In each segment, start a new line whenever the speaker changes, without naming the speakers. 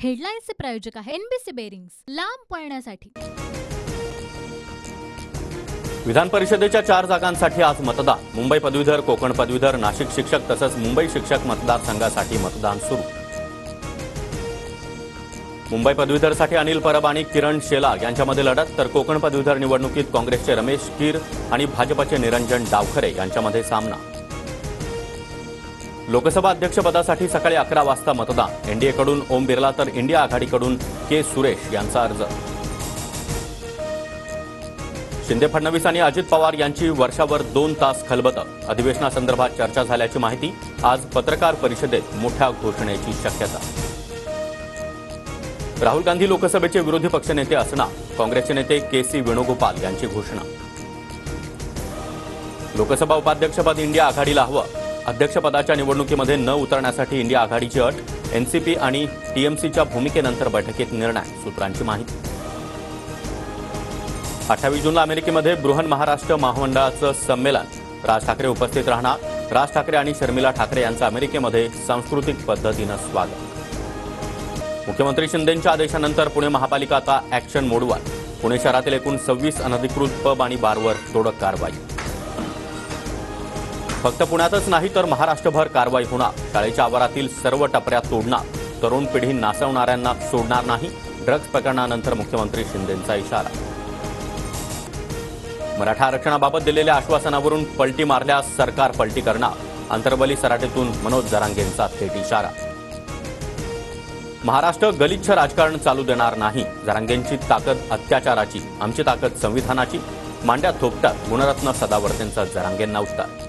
हेडलाईन्सचे प्रायोजक आहे NBC bearings, लांब पळण्यासाठी।
विधान परिषदेच्या 4 जागांसाठी आज मतदान। मुंबई पदवीधर, कोकण पदवीधर, नाशिक शिक्षक तसंच मुंबई शिक्षक मतदारसंघासाठी मतदान सुरू। मुंबई पदवीधरसाठी अनिल परब आणि किरण शेलाग यांच्यामध्ये लढत, तर कोकण पदवीधर निवडणुकीत काँग्रेसचे रमेश कीर आणि भाजपचे निरंजन डावखरे यांच्यामध्ये सामना। लोकसभा अध्यक्षपदासाठी सकाळी 11 वाजता मतदान। एनडीएकडून ओम बिर्ला तर इंडिया आघाडीकडून के सुरेश यांचा अर्ज। शिंदे, फडणवीस आणि अजित पवार यांची वर्षावर 2 तास खलबतं। अधिवेशनासंदर्भात चर्चा झाल्याची माहिती। आज पत्रकार परिषदेत मोठ्या घोषणेची शक्यता। राहुल गांधी लोकसभेचे विरोधी पक्षनेते असणार। काँग्रेसचे नेते के.सी. वेणुगोपाल यांची घोषणा। लोकसभा उपाध्यक्षपद इंडिया आघाडीला हवं। अध्यक्षपदाच्या निवडणुकीमध्ये न उतरण्यासाठी इंडिया आघाडीची अट। एनसीपी आणि टीएमसीच्या भूमिकेनंतर बैठकीत निर्णय, सूत्रांची माहिती। 28 जूनला अमेरिकेमध्ये बृहन महाराष्ट्र महामंडळाचं संमेलन। राज ठाकरे उपस्थित राहणार। राज ठाकरे आणि शर्मिला ठाकरे यांचं अमेरिकेमध्ये सांस्कृतिक पद्धतीनं स्वागत। मुख्यमंत्री शिंदेंच्या आदेशानंतर पुणे महापालिका आता ॲक्शन मोडवर। पुणे शहरातील एकूण 26 अनधिकृत पब आणि बारवर तोडक कारवाई। फक्त पुण्यातच नाही तर महाराष्ट्रभर कारवाई होणार। शाळेच्या आवारातील सर्व टपऱ्या तोडणार। तरुण पिढी नाचवणाऱ्यांना सोडणार नाही। ड्रग्ज प्रकरणानंतर मुख्यमंत्री शिंदेंचा इशारा। मराठा आरक्षणाबाबत दिलेल्या आश्वासनावरून पलटी मारल्यास सरकार पलटी करणार। अंतर्बली सराटीतून मनोज जरांगेंचा थेट इशारा। महाराष्ट्र गलिच्छ राजकारण चालू देणार नाही। जरांगेंची ताकद अत्याचाराची, आमची ताकद संविधानाची। मांड्या थोपटात गुणरत्न सदावर्तेंचा जरांगेंना उत्तर।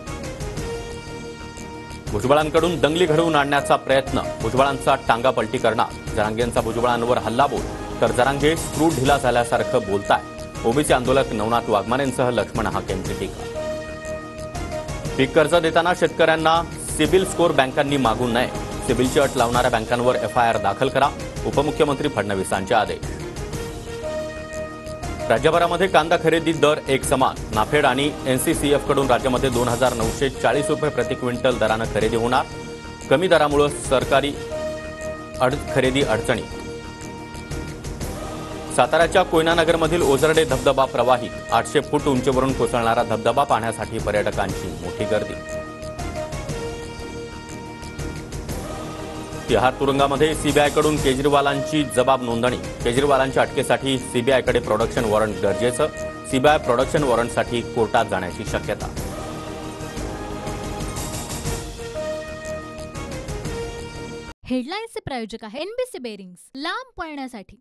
भुजबळांकडून दंगली घडवून आणण्याचा प्रयत्न, भुजबळांचा टांगा पलटी करणार। जरांगेंचा भुजबळांवर हल्लाबोल, तर जरांगे स्क्रू ढिला झाल्यासारखं बोलताय। ओबीसी आंदोलक नवनाथ वाघमारेंसह लक्ष्मण हाक यांची टीका। पीक कर्ज देताना शेतकऱ्यांना सिबिल स्कोर बँकांनी मागू नये। सिबिलची अट लावणाऱ्या बँकांवर एफआयआर दाखल करा। उपमुख्यमंत्री फडणवीसांचे आदेश। राज्यभरामध्ये कांदा खरेदी दर एक समान। नाफेड आणि एनसीसीएफ कडून राज्यामध्ये 2940 रुपये प्रति क्विंटल दरानं खरेदी होणार। कमी दरामुळे सरकारी खरेदी अडचणी। साताऱ्याच्या कोयनानगरमधील ओझरडे धबधबा प्रवाहित। 800 फूट उंचीवरून कोसळणारा धबधबा पाहण्यासाठी पर्यटकांची मोठी गर्दी। तिहार तुरुंगामध्ये सीबीआयकडून केजरीवालांची जबाब नोंदणी। केजरीवालांच्या अटकेसाठी सीबीआयकडे प्रोडक्शन वॉरंट गरजेचं। सीबीआय प्रोडक्शन वॉरंटसाठी कोर्टात जाण्याची शक्यता।
हेडलाईन्सचे प्रायोजक आहे एनबीसी बेरिंग्स, लांब पळण्यासाठी।